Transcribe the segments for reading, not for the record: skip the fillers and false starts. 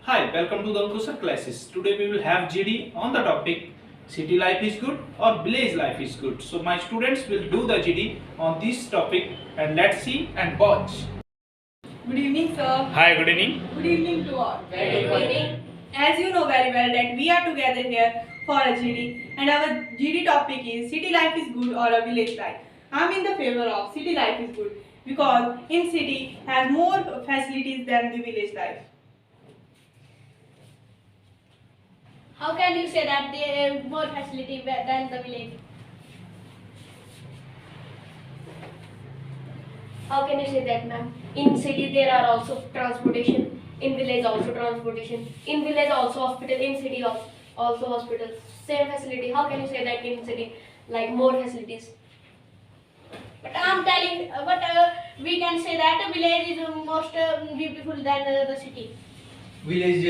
Hi, welcome to the Ankush classes. Today we will have GD on the topic city life is good or village life is good. So my students will do the GD on this topic and let's see and watch. Good evening, sir. Hi, good evening. Good evening to all. Very good evening. As you know very well that we are together here for a GD and our GD topic is city life is good or a village life. I am in the favor of city life is good because in city has more facilities than the village life. How can you say that they have more facility than the village? How can you say that, ma'am? In city there are also transportation. In village also transportation. In village also hospital. In city also hospital. Same facility. How can you say that in city like more facilities? But I'm telling, we can say that the village is most beautiful than the city. Village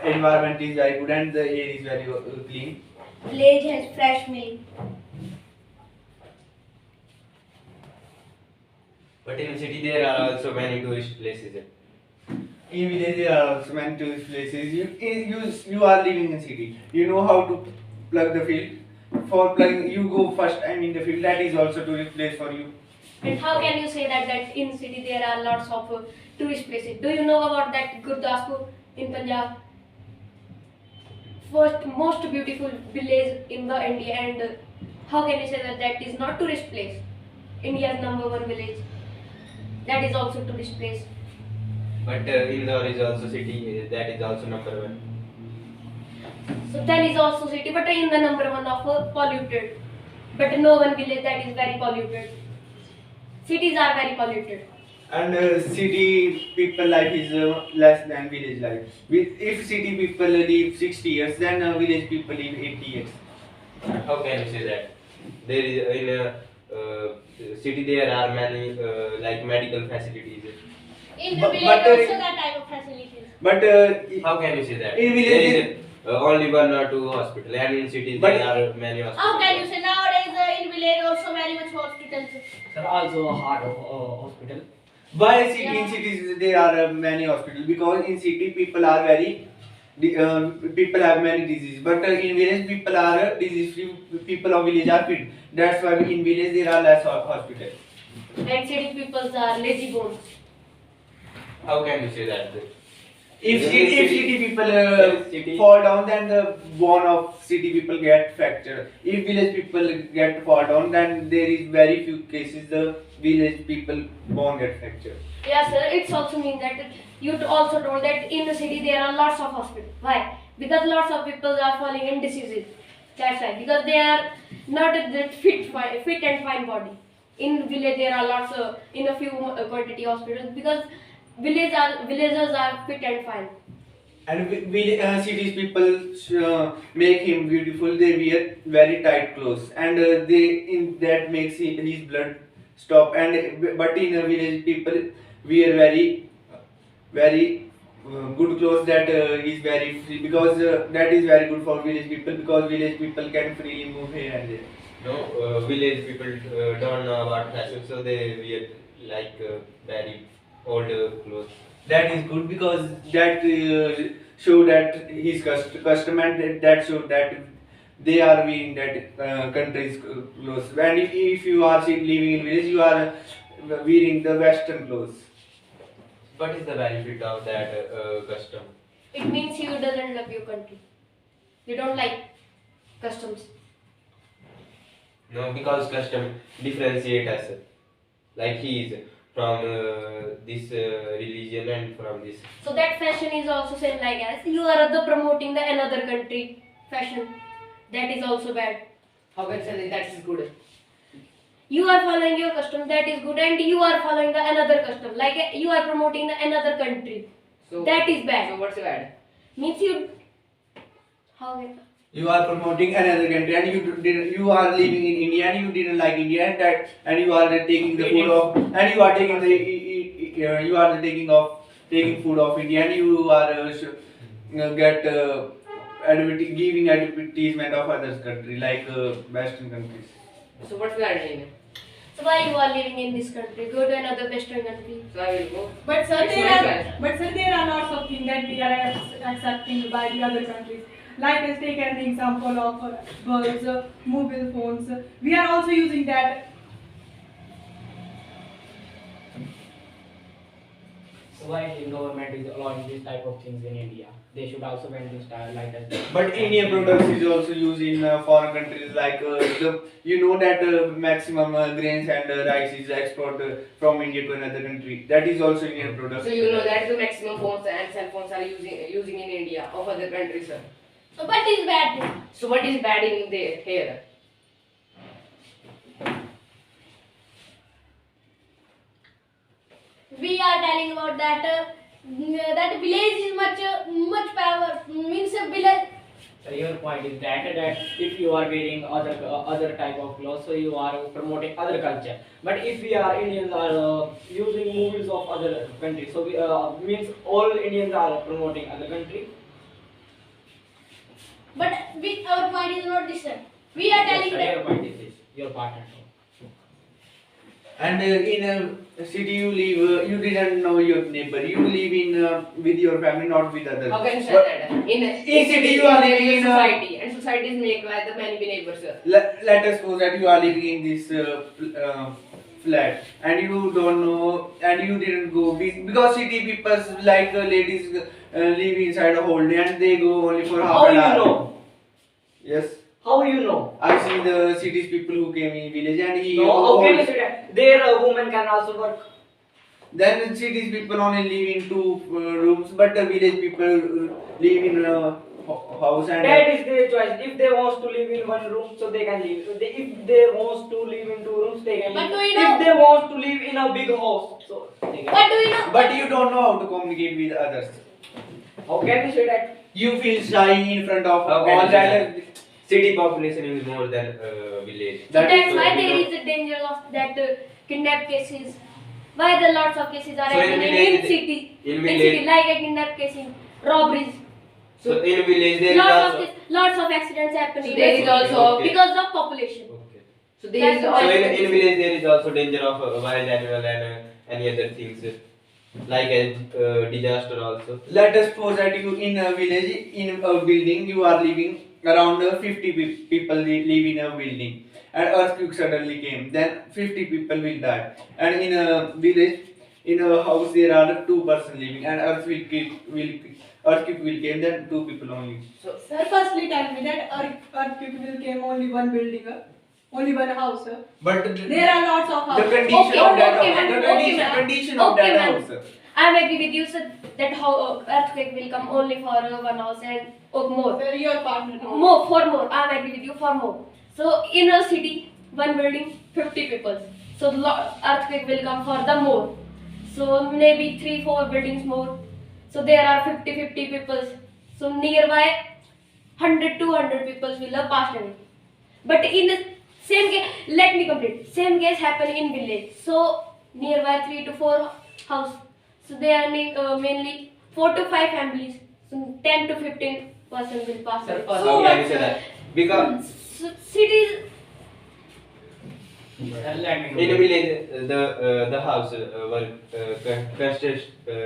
environment is very good and the air is very clean. Village has fresh milk. But in city there are also many tourist places. In village there are also many tourist places. You are living in city. You know how to plug the field. For plugging, you go first time in the field. That is also tourist place for you. And how can you say that in city there are lots of tourist places? Do you know about that Gurdaspur in Punjab? First most beautiful village in the India, and how can you say that is not tourist place? India's number one village. That is also tourist place. But Indore is also city, that is also number one. So that is also city, but in the number one of polluted. But no one village that is very polluted. Cities are very polluted. And city people life is less than village life. If city people live 60 years, then village people live 80 years. How can you say that? There is in a city there are many like medical facilities. In the But- village but, also that type of facilities. But How can you say that? In village there is only one or two hospitals, and in cities But- there are many hospitals. How can you say nowadays in village also very much hospitals? Sir, also a heart hospital. why in cities there are many hospitals? Because in city people are people have many diseases, but in village people are disease free. People of village are fit. That's why in village there are less hospitals. And city peoples are lazy bones. How can you say that? If In city people city- fall down, then the bone of city people get fractured. If village people get fall down, then there is very few cases the village people bone get fractured. Yeah, sir. It's also mean that you also told that in the city there are lots of hospitals. Why? Because lots of people are falling in diseases. That's why. Because they are not that fit and fine body. In village there are lots in a few quantity hospitals because villagers are fit and fine. And cities people make him beautiful. They wear very tight clothes, and they in that makes his blood stop. And but in a village, people wear very good clothes that is very free because that is very good for village people because village people can freely move here and there. No, village people don't know about fashion, so they wear like very old clothes. That is good because that show that his custom and that show that they are wearing that country's clothes. And if you are living in village, you are wearing the western clothes. What is the benefit of that custom? It means you doesn't love your country. You don't like customs. No, because custom differentiate us. Like he is from this religion and from this. So that fashion is also same like as you are the promoting the another country fashion. That is also bad. How can I say that is good? You are following your custom, that is good, and you are following the another custom. Like you are promoting the another country. So That is bad. So what's bad? Means you how You are promoting another country and you are living in India and you didn't like India and you are taking the food of and you are taking you are taking food of India and you are giving advertisement of other country like Western countries. So what's bad in it? So why you are living in this country? Go to another Western country. So I will go. But sir, It's my choice. there are lots of things that we are accepting by the other countries. Like let's take an example of bulbs, mobile phones. We are also using that. So why Indian government is allowing this type of things in India? They should also ban this style like that. But Indian products is also used in foreign countries like you know that maximum grains and rice is exported from India to another country. That is also Indian product. So you know that the maximum phones and cell phones are using in India of other countries, sir. So what is bad? So what is bad in there here? We are telling about that that village is much power means a village. So your point is that if you are wearing other type of clothes, so you are promoting other culture. But if we are Indians are using movies of other countries, so we means all Indians are promoting other country. But our point is not this one. We are telling Yes, that. your point is this. Your partner. And in a city you live, you didn't know your neighbor. You live in with your family, not with others. How can you say But that? in city you are living in society, and society is made by the many neighbors, sir. let us suppose that you are living in this flat and you don't know and you didn't go because city people like ladies live inside a whole day and they go only for half How an you hour. know? Yes. How you know? I see the cities people who came in village and he No, how can you say that? There a woman can also work. then cities people only live in two rooms but the village people live in a house and That is their choice. If they want to live in one room, so they can live. If they want to live in two rooms, they can But live. do you know- If they want to live in a big house, so they can. What do you know? but you don't know how to communicate with others. How can you say that? You feel shy in front of How can all you say that. City population is more than village. So That that's is why so there because- is a danger of that kidnap cases. Why the lots of cases are So in happening village- in city? in In village- city, like a kidnap case in robberies. So in village there is also. Lots of accidents happening. So there is also- Okay. because of population. Okay. So there is That's So why- also in village there is also danger of wild animal and any other things like a disaster also. Let us suppose that you in a village, in a building, you are living around 50 people live in a building, and earthquake suddenly came. Then 50 people will die. And in a village, in a house, there are 2 persons living, and earthquake will came. Then 2 people only. so Sir, firstly tell me that earthquake will came only one building, only one house. But There are lots of the houses. condition Okay, of that okay, house, ma'am, the okay, condition, ma'am. condition of Okay, that ma'am. house. I am agree with you, sir, that how earthquake will come only for one house and more. Sir, your partner. For more. I am agree with you for more. So in a city, one building, 50 people. So earthquake will come for the more. So maybe 3-4 buildings more. So there are 50 people. So nearby 100-200 people will have passed away. But in the same case, let me complete. Same case happen in village. So nearby 3 to 4 house. So they are mainly 4 to 5 families. So 10 to 15 persons will pass away. Sir, So How can you say that? Because cities. let me in a village the house were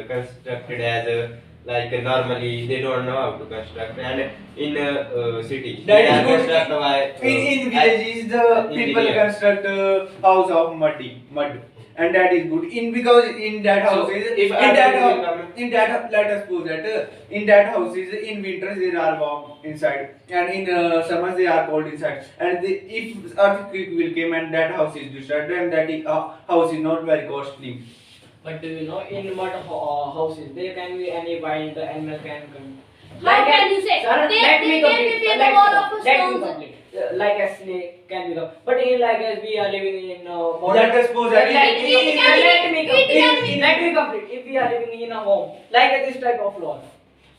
constructed as like normally they don't know how to construct, and in a city That they is are good. construct by In villages, the people engineer. construct a house of mud, and that is good. Because in that So, houses, if in that earthquake will come- in that let us suppose that in that houses in winters they are warm inside, and in summers they are cold inside. And if earthquake will come and that house is destroyed, then house is not very costly. But do you know in mud houses there can be any wild animal can come. How can you say? Sir, They- let me they can complete. be in the Let me wall of complete. a Let me stones. complete. Like a snake can be come. But in like as we are living in Let us suppose that let It me can be- let me it can complete. be- Let me complete. If we are living in a home like this type of law,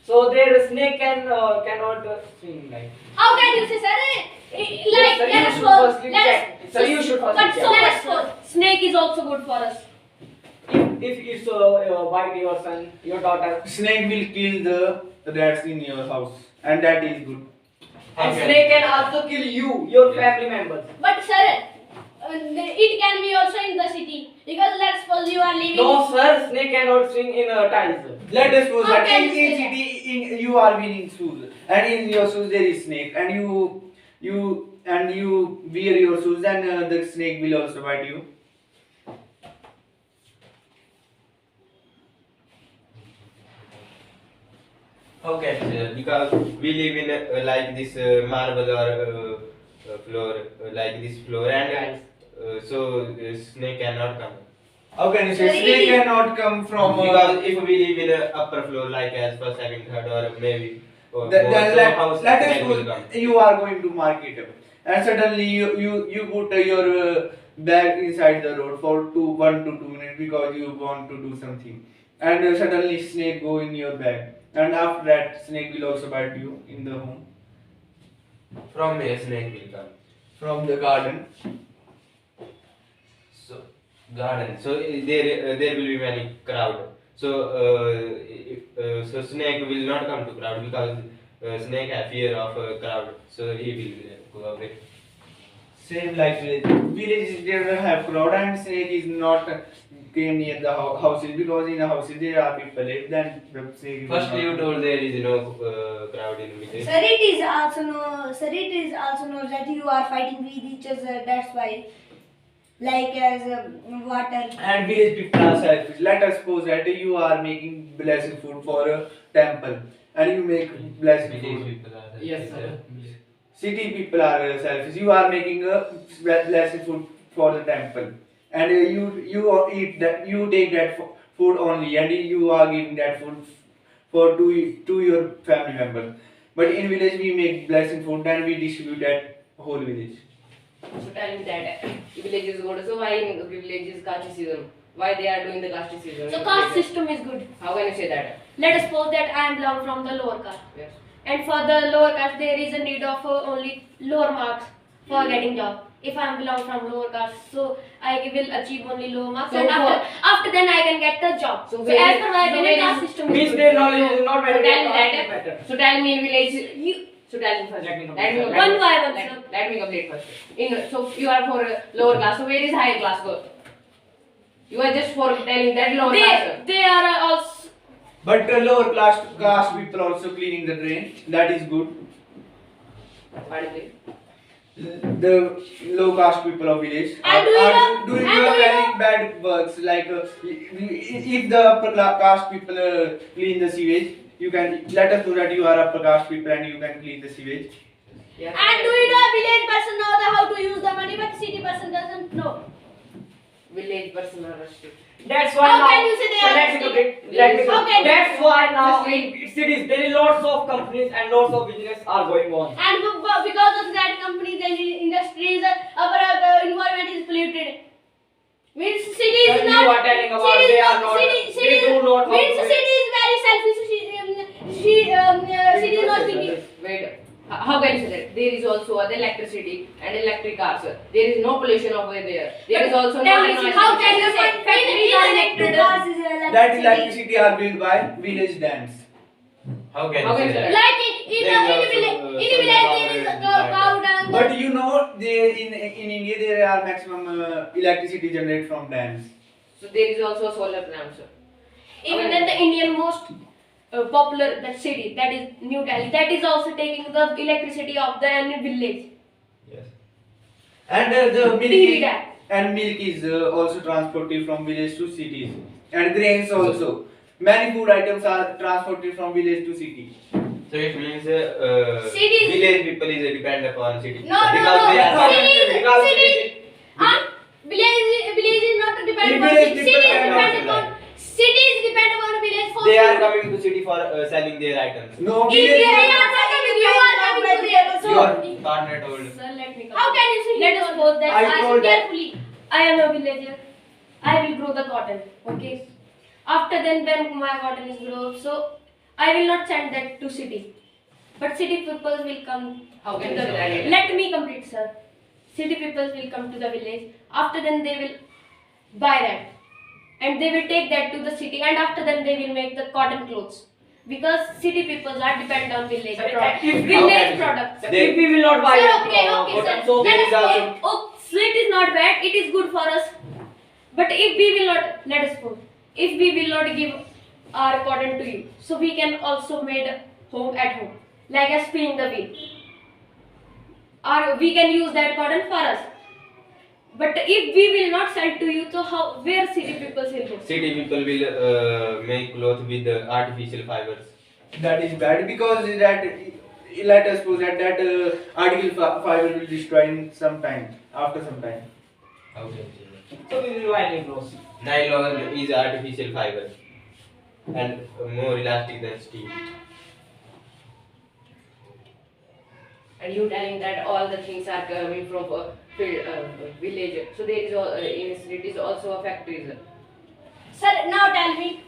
so there a snake cannot swim like. How can you say, sir? Yes, Like, sir, you let us should suppose. firstly Let check. us. Sir, you should firstly But check. so let us suppose. Snake is also good for us. If it's bite your son, your daughter, Snake will kill the rats in your house, and that is good. and Okay. snake can also kill you, your family members. But sir, it can be also in the city because let's suppose you are living. No, sir, snake cannot swing in tiles. Let us suppose How that can in you say city you are wearing shoes and in your shoes there is snake and you wear your shoes and the snake will also bite you. How can you say that? Because we live in like this marble or floor, like this floor, and so snake cannot come. How can you say Very- snake cannot come from Because if we live in a upper floor, like as first, second, third, or maybe then so how let us snake will suppose come? you are going to market and suddenly you put your bag inside the road for 1 to 2 minutes because you want to do something and suddenly snake go in your bag and after that snake will also bite you in the home From where snake will come? from the garden. So garden. So there will be many crowd. So so snake will not come to crowd because snake have fear of crowd. So he will go away. Same like village. Village they don't have crowd and snake is not came near the houses because in the houses there are people. Then the snake. will First not- you told there is no crowd in village. Sir, it is also knows that you are fighting with each other. That's why, like as water. And village people are selfish. Let us suppose that you are making blessing food for a temple and you make blessing Village food. people are Yes, sir. City people are selfish. You are making a blessing food for the temple and you eat that. You take that food only and you are giving that food for to your family members. But in village we make blessing food and we distribute that whole village. So tell me that village is good. So why in village is casteism? Why they are doing the casteism? So caste system is good. How can you say that? Let us suppose that I am belong from the lower caste. Yes. And for the lower caste, there is a need of only lower marks for getting job. If I am belong from lower caste, so I will achieve only lower marks, So and for- after then I can get the job. So So, very- as per my so opinion, very- caste system is Means good. their knowledge is not So better. tell me their that. caste is better. So tell me in village. You, So tell me first. Let me complete Let me first. One by one, Let, sir. let me complete first. So you are for lower class. So where is higher class go? You are just for telling that lower class. they are also. But lower class caste people also cleaning the drain. That is good. What is it? The low caste people of village And doing doing and doing very bad works like if the upper caste people clean the sewage you can let us know that you are upper caste people and you can clean the sewage. Yeah. And do you know village person know how to use the money, but city person doesn't know. Village person are rusty. That's why How now. can you say they so are let me still- complete. Let me How complete. can- That's why now Just in cities there is lots of companies and lots of business are going on. And because of that, companies and industries, our environment is polluted. Means city is Sir, not. you are telling about city is they are not- City, they do not how means to- city is very selfish. City is not thinking. Wait. How can you say that? There is also other electricity and electric cars. There is no pollution over there. There is also no Tell me, noise. how can you say Factories are electric? That electricity are built by village dams. How can How you can say you that? Like in a village there is a cow dung. But you know there in India there are maximum electricity generated from dams. So there is also a solar plant, sir. Even then, the Indian most popular that city, that is New Delhi, that is also taking the electricity of the any village. Yes. And the milk Dairy is, dam. and milk is also transported from village to cities and grains also. Many food items are transported from village to city. So it means Cities- village people is depend upon city No, no, because no. they are Because Village is not depend In upon village city. people Cities cannot depend do upon cities depend upon village for they are food. coming to city for selling their items. No If village. you are coming to there. Your partner told. Sir, let me How can you say Let us suppose that I I told that- carefully, I am a villager. I will grow the cotton. Okay. After then, when my cotton is grown, so I will not send that to city, but city people will come. How can to you the say that? Let me complete, sir. City people will come to the village. After then, they will buy that, and they will take that to the city, and after then, they will make the cotton clothes. Because city people are depend on village Sir, products. if- Village Okay. products. They- if we will not buy Sir, it, okay, cotton, sir. so Let there us is also- say, oh, so it is not bad, it is good for us. But if we will not, let us suppose, if we will not give our cotton to you, so we can also made home at home, like as spinning the wheel, or we can use that cotton for us. But if we will not sell to you, so how, where city people will go? City people will make cloth with artificial fibers. That is bad because that, let us suppose that artificial fiber will destroy in some time, after some time. How can you say that? So this is why clothes. Nylon is artificial fiber and more elastic than steel. And you telling that all the things are coming from village. So there is in cities also factories. Sir, now tell me,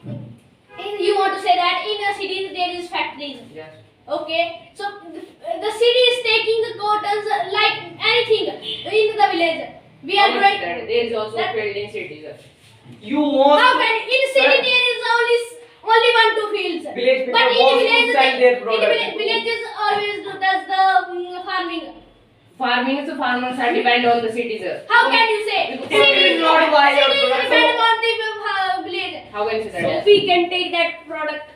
you want to say that in a city there is factories. Yes. Okay, so the city is taking the cottons like anything in the village. We are growing. There is also field in cities. You want How can in city there is only 1-2 fields. Village people But in want to villages, sell their product. villages always does the farming. Farming, so farmers are depend on the cities. How can you say? Because City is not buy your city product. depend on the village. How can you say So that? we can take that product.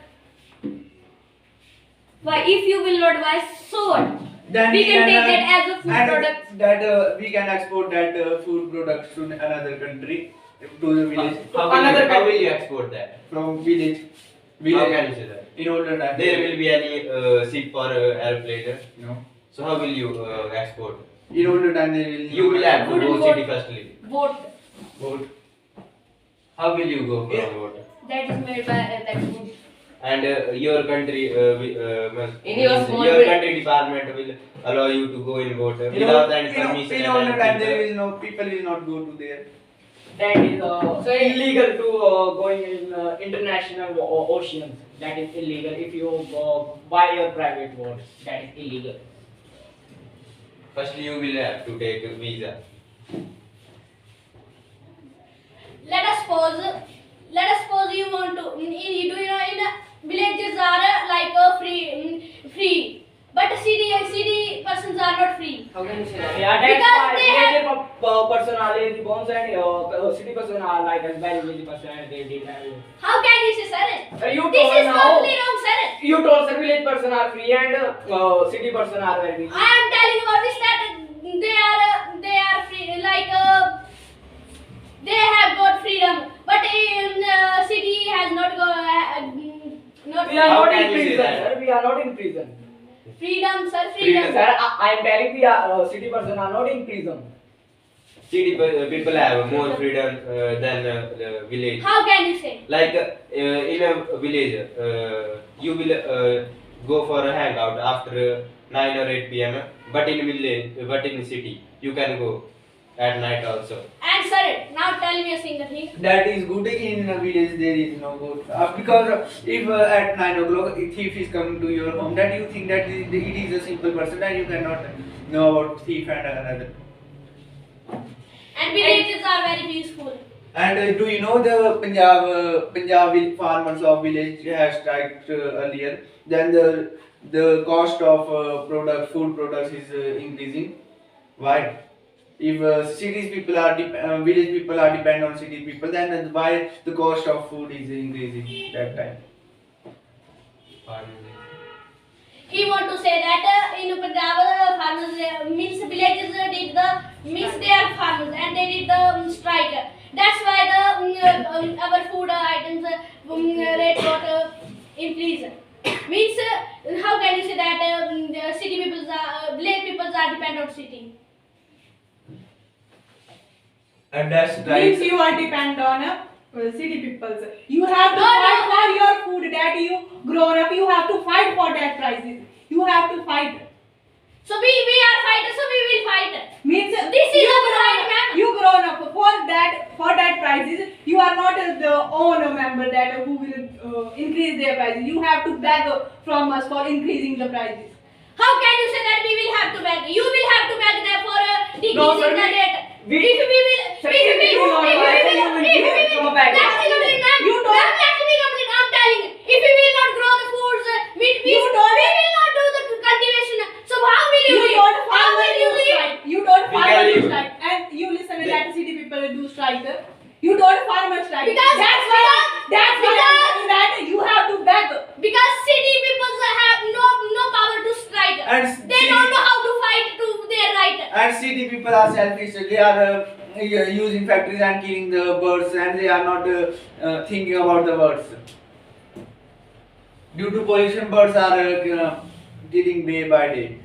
Why? If you will not buy, so what? Then We can take that as a food and product. that we can export that food products to another country, to the village, How will you export that? from village. How can you say that? In older time. There will be any ship or airplane. No. So how will you export? In older time they will. You will have to Wooden go boat. city firstly. Boat Boat. How will you go Yeah. from boat? that is made by that food. And your country, In your small your way. country department will allow you to go in boat In without ol- any in ol- permission. in and older time anything. they will know, people will not go to there. that is So illegal to going in international oceans. That is illegal. If you buy your private boat, that is illegal. Firstly, you will have to take a visa. Let us suppose you want to. Do you know in villages are like free, but city persons are not free. How can you say that? Yeah, that's Because why they village person are lazy bones and city person are like a very lazy person and they did that. How can you say, sir? You This told is now. totally wrong, sir. You told sir village person are free and city person are very busy. I am telling about this that they are free, like they have got freedom, but in city has not got not We are How not can in you say prison, that? sir. We are not in prison. freedom, sir. Freedom. Sir, I am telling we are city person are not in prison. City people have more freedom than the village. How can you say? Like in a village, you will go for a hangout after 9 or 8 p.m. But in village, but in city, you can go at night also. And sir, now tell me a single thing. That is good. In a village there is no good. Because if at 9 o'clock a thief is coming to your home, that you think that it is a simple person and you cannot know about thief and another. And villages are very peaceful. And do you know the Punjab farmers of village have striked earlier? Then the cost of food products is increasing. Why? If cities people are village people are depend on city people, then why the cost of food is increasing that time? He want to say that in Punjab farmers means villages did the means they are farmers and they did the strike. That's why the our food items rate got increase. Means how can you say that the city people are village people are depend on city? And that's Means you are depend on city peoples. You have to fight for your food that you grown up. You have to fight for that prices. You have to fight. So we are fighters, so we will fight. Means This is our right, ma'am. You grown up for that prices. You are not the owner member that who will increase their prices. You have to beg from us for increasing the prices. How can you say that we will have to beg? You will have to beg them for decreasing the rate. we If we will, sir, if we will not buy, then you will give from a bag. Let me complete, ma'am. You don't- Ma'am, let me complete. I'm telling you. If we will not grow the foods, we will not do the cultivation. So how will you live? You don't How follow will you your live? side. You don't We follow can your live. side. And you listen. They don't know how to fight to their right. And city people are selfish. They are using factories and killing the birds, and they are not thinking about the birds. Due to pollution, birds are killing day by day.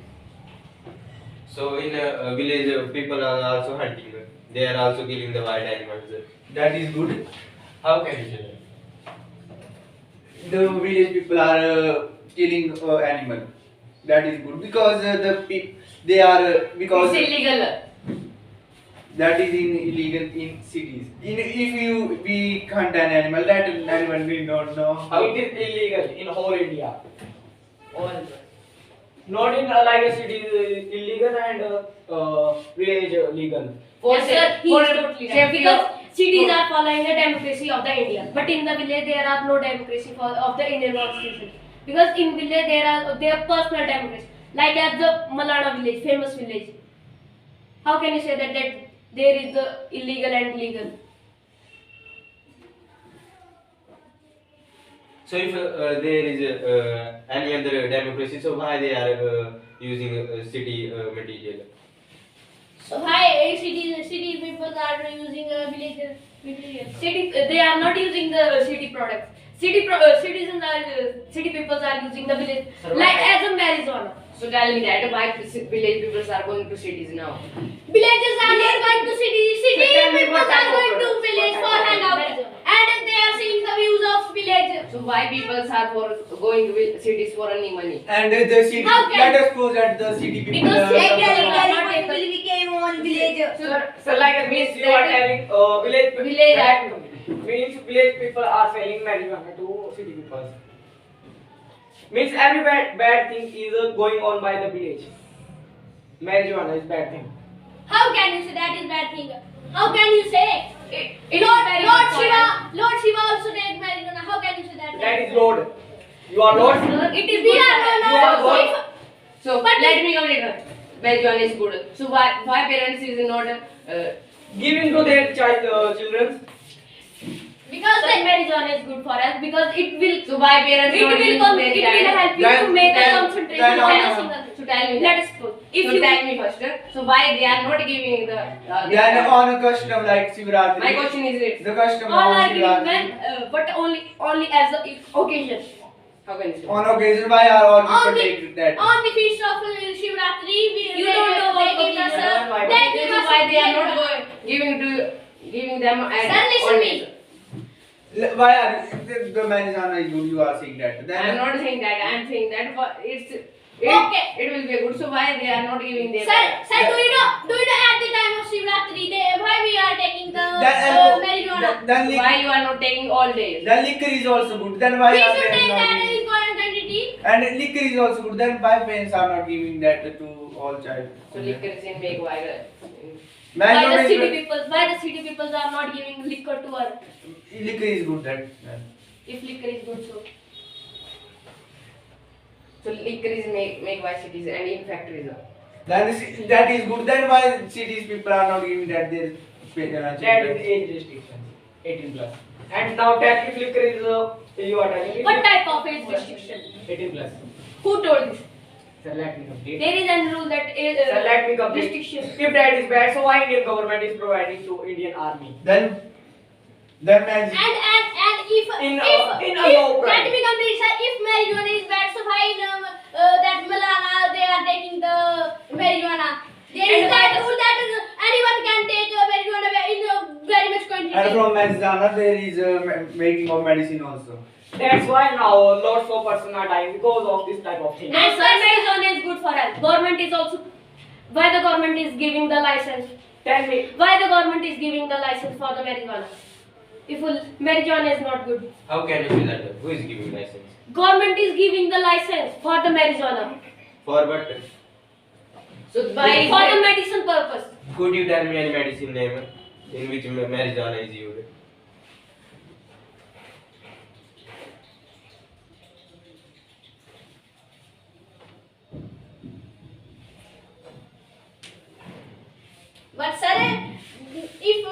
So in a village, people are also hunting. They are also killing the wild animals. That is good. How can you say The village people are killing animal. That is good because they are because It's illegal. that is illegal in cities. If we hunt an animal, that animal will not know how. It is illegal in whole India. All. Not in like a city illegal and village legal. For Yes, sir, he is totally right. safety Because of cities are following the democracy of the India, but in the village there are no democracy of the Indian constitution. Because in village there are personal democracy, like at the Malana village, famous village. How can you say that there is the illegal and legal? So if there is any other democracy, so why they are using city material? So why city people are using village material? They are not using the city products. City people are using the village, like as a marijuana. So tell me that why village people are going to cities now? Villages are not going to city. City So tell me people what type are of going to products? village What for type of hangout, products? and they are seeing the views of village. So why people are for going to cities for earning money? And the city. How can- Let us suppose that the city people. Because Technically, we came on village. So like means you are telling village means village people are selling marijuana to city people. Means every bad thing is going on by the village. Marijuana is bad thing. How can you say that is bad thing? How can you say? It is very Lord good for Shiva, also take marijuana. How can you say that? That is Lord. You are Lord. It is we are You are not. God. So But let me complete. Marijuana is good. So why parents is not Giving to their children. Because the marijuana is good for us, because it will so why parents not giving help their you child? to make a Then- concentration then on a on- single thing. So tell me. Let us suppose if So you tell me first. So why they are not giving the? Then on a custom like Shivratri. My question is this. The custom all of are giving Shivratri. men, but only as a occasion. How can you say? On occasion, why are all people On the take that? on the feast of Shivratri, You don't know what they give us occasion. they give So us why they are not giving them at Sir, listen all me. days? Why are the marijuana is good? You are saying that. Then I am not saying that. I am saying that Okay. it will be good. So why they are not giving their? Sir, do you know at the time of Shivratri, why we are taking the marijuana? then Why you are not taking all days? then liquor is also good. Then why We are should parents take not that giving? in quantity. And liquor is also good. Then why parents are not giving that to all child? So liquor is in make why? Why Marijuana the is city good. people are not giving liquor to us? Liquor is good. That. If liquor is good, so So liquor is make why cities and in factories. Then that is good. Then why cities people are not giving that their That is children? age restriction, 18 plus. And now that if liquor is you are telling it what is type of age restriction? 18 plus. Who told this? So let me complete. There is a rule that is So let me complete. restriction. If that is bad, so why Indian government is providing to Indian army? Then And if In a if low price. let me complete, sir. If marijuana is bad, so why that Malana they are taking the marijuana? There is that rule that anyone can take marijuana in very much quantity. and from marijuana there is making of medicine also. That's why now lots of persons are dying because of this type of thing. And sir, marijuana is good for us. Government is also. Why the government is giving the license? Tell me, Why the government is giving the license for the marijuana? If marijuana is not good, How can you say that? Who is giving license? government is giving the license for the marijuana For what? So why for the medicine purpose. Could you tell me any medicine name in which marijuana is used? But sir, if you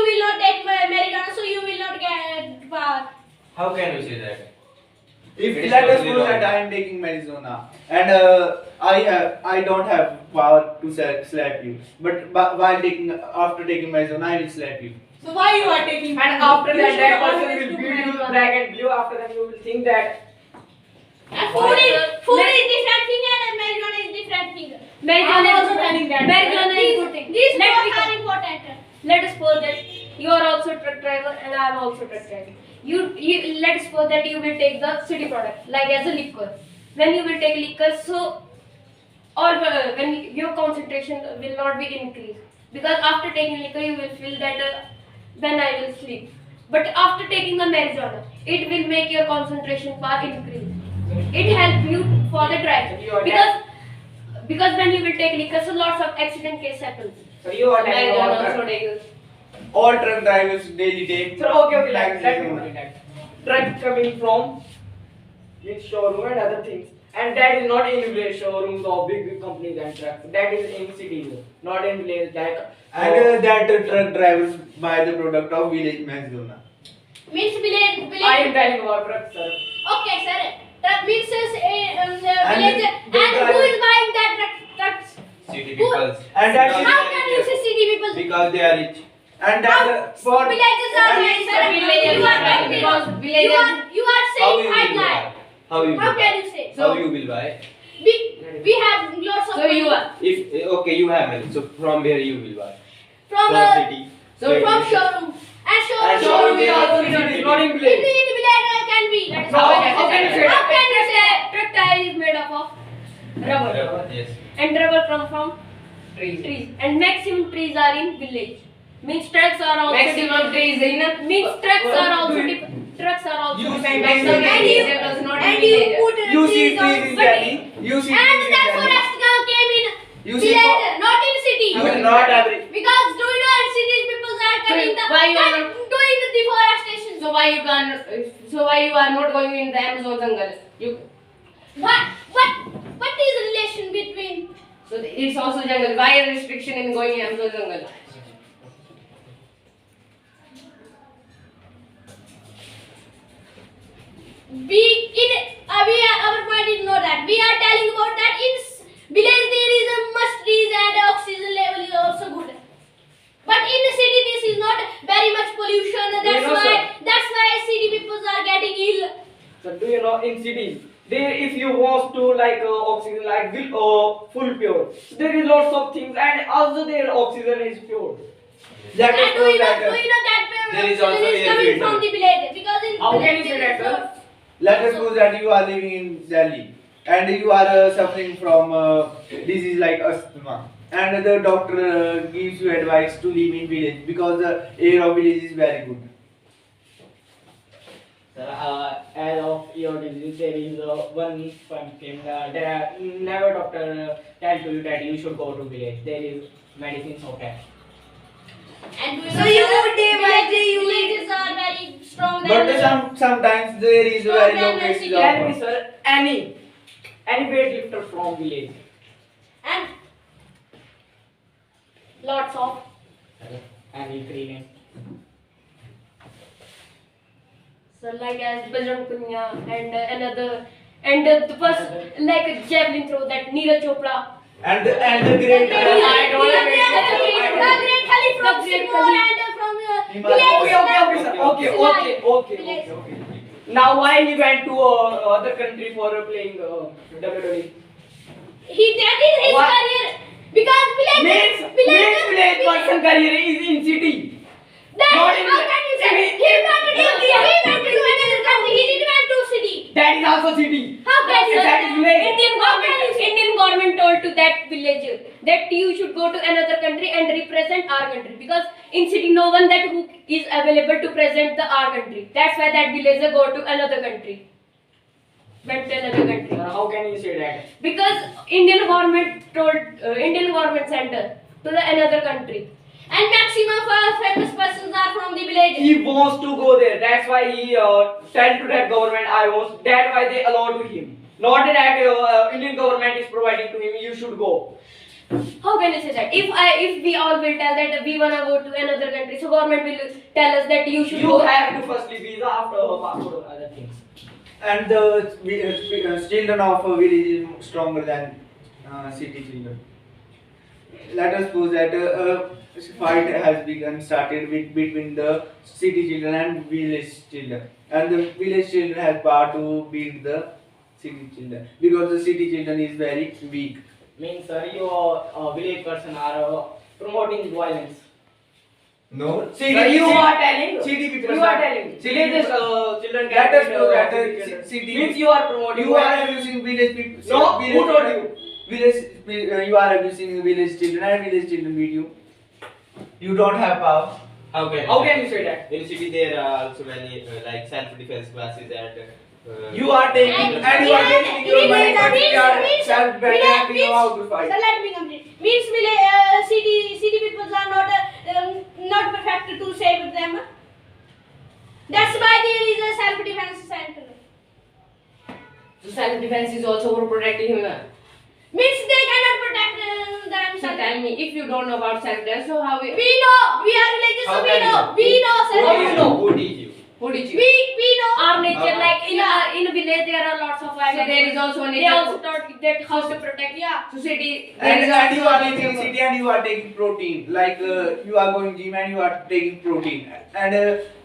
will not take marijuana, so you will not get power. How can you say that? If It is let us totally suppose that wrong. I am taking Arizona and I don't have power to slap you, but while taking after taking Arizona I will slap you. So why you are taking? And after You that, should that person always will do beat you marijuana. black and blue. After that, you will think that. And food is different thing and marijuana is different thing. Marijuana I'm is also good. planning that. Marijuana is good thing. These Let both me are important. Let us suppose that you are also truck driver and I am also truck driver. You let us suppose that you will take the city product like as a liquor. When you will take liquor, so or when your concentration will not be increased because after taking liquor you will feel that when I will sleep. But after taking the marijuana, it will make your concentration bar increase. It helps you for the drive because when you will take liquor, so lots of accident case happens. So you are telling Marijuana about also truck. takes. All truck drivers daily take. So okay, let me Arizona. put it that. Truck coming from with showroom and other things, and that is not in village showrooms of big companies and trucks. That is in cities, not in village. Like And that truck drivers buy the product of village Arizona. Means village. I am telling about trucks, sir. Okay, sir. That means And village. the And who driver- is buying that trucks? City peoples. And that Because How they are can you rich. say city people? Because they are rich. And that for Villages are and- nice, sir. Villagers You are are right, because villagers. you are How saying you white will lie. buy? How you will How buy? can you say? How you will buy? We have lots of So you money are. If okay, you have money. So from where you will buy? from From city. So from showroom and showroom. And showroom is also in cities, not in In village. village can be. That is So how can you say How that? can you say? Truck tire is made up of rubber. Yes. And rubber come from Trees. trees. And maximum trees are in village. Means trucks are also Maximum trees in a. means trucks are Well, also do you- trucks are also You different. see Maximum trees in trees Delhi. does not And in you village. put You see trees on trees in but- Delhi. You see And trees in that Delhi. forest came in You see village, not in city. You will not agree. Because do you know in cities people are cutting the why you are doing the deforestation. So why you can? So why you are not going in the Amazon jungle? You. What is the relation between? So it's also jungle. Why a restriction in going Amazon jungle? Our point is not that we are telling about that in village there is a much trees and oxygen level is also good. But in the city this is not very much pollution. That's why city people are getting ill. So do you know in cities, there if you want to like oxygen like full pure, so there is lots of things and also their oxygen is pure. Let us And do know you know that. that There is also oxygen is air coming filter. from the village because in How can village you say there that, is sir? no- Let us suppose that you are living in Delhi and you are suffering from disease like asthma, and the doctor gives you advice to live in village because the air of village is very good. Sir, as of your disease, there is one thing that never doctor tell to you that you should go to village. There is medicines okay. And do So you know would day by day villages are very strong But than sometimes there is No, very then low the cases city. Tell me, of. sir, any weightlifter from village. and Lots of Any three names. so like as Bajrang Punya and another and the first like a javelin throw that Neeraj Chopra. And the great I don't have it. the great Khali from The Great Singapore Khali. and from Himalaya. Okay, sir. Okay. Now why he went to other country for playing WWE? He that is his What? career because Means village person career is in city. That Not in how can you say village. he went to another country. He didn't went to city. That is also city. How can you That say is village. Indian government told to that villager that you should go to another country and represent our country because in city no one that who is available to present the our country. That's why that villager go to another country. Went to another country. How can you say that? Because Indian government told Indian government sent her to the another country. And maximum of famous persons are from the village. He wants to go there. That's why he tell to that government I was. That's why they allow to him. Not that Indian government is providing to him. You should go. How can you say that? If we all will tell that we wanna go to another country, so government will tell us that you should You go. have to firstly visa after passport other things. And the children of a village is stronger than city children. Let us suppose that a fight has begun started between the city children and village children, and the village children has power to beat the city children because the city children is very weak. Means your village person are promoting violence. No, So you are telling. city people. You are telling. Villages, Children let us get know that city children. city. Means you are promoting. You are violence. abusing village people. No, village, who told you? Village, you are abusing village children and village children beat you. You don't have power. How can You say that? In city there are also many like self-defense classes and You are taking and you are taking your money, but you are self-defending. You know how to fight. So let me complete. Means city people are not perfect to save them. That's why there is a self-defense center. So self-defense is also for protecting him. Means they cannot protect So themselves. tell me, if you don't know about self-defense, so how We know. We are religious, so How we can know. you? We know Who self. teach you? Who teach you? who did you? We know. Our nature, like Yeah. in a village, there are lots of So violence. there is also a They nature. also taught that how to protect. Yeah. Society. And you are living in city and you are taking protein. Like you are going gym and you are taking protein, and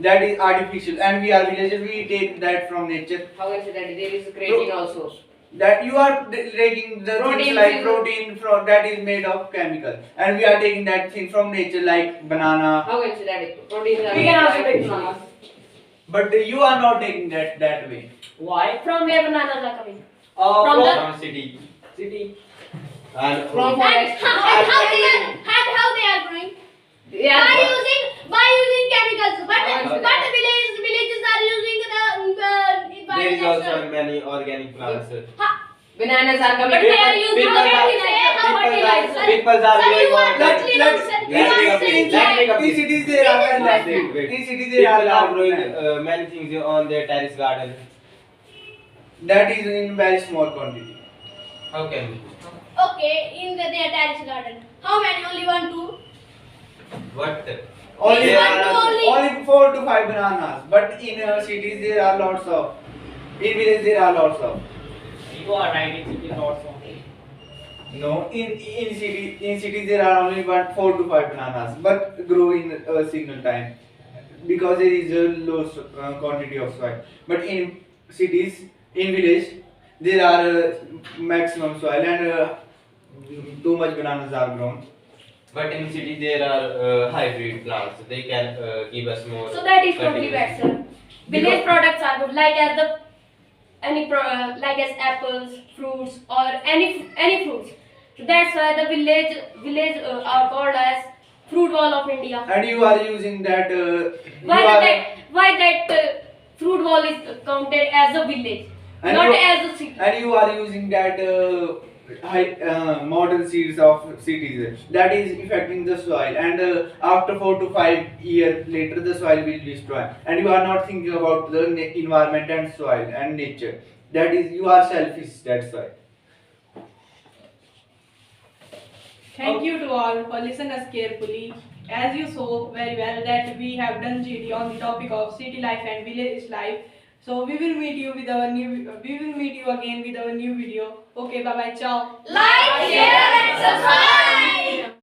that is artificial. And we are villagers. We take that from nature. How can I say that? There is creatine also. That you are taking the Protein things like is- protein from that is made of chemical, and we are taking that thing from nature like banana. How can I say that? Protein. We can also take bananas. But you are not taking that way. Why? From where bananas are coming? From the From city. city. And From And forest. how they are growing? Yeah. By using chemicals. But How is villages are using there is also the many organic plants. Bananas are coming. But they are using People are- fertilizer. People are Sir, growing you are organic. totally Let- wrong, sir. You let are me saying complete. Let me that. complete. In cities there are Wait. in cities there People are are growing many things on their terrace garden. that is in very small quantity. How can we? Okay, in their terrace garden. How many? Only 1, 2. What? Only It's one to only- only 4 to 5 bananas. But in cities there are lots of. In villages there are lots of. You are right. It is lots of. No, in cities there are only 4 to 5 bananas, but grow in a single time because there is a low quantity of soil. But in cities, in village, there are maximum soil and too much bananas are grown. But in city there are hybrid plants. They can give us more. So that is totally fertility. bad, sir. Village products are good, like as like as apples, fruits, or any fruits. So that's why the village are called as fruit wall of India. And you are using that. Why that fruit wall is counted as a village, And not you- as a city? And you are using that modern seeds of cities that is affecting the soil, and after 4 to 5 years later the soil will destroy, and you are not thinking about the environment and soil and nature. That is, you are selfish, that's why. Thank you to all for listening us carefully. As you saw very well that we have done GD on the topic of city life and village life. So we will meet you again with our new video. Okay, bye bye, ciao. Like, share, and subscribe.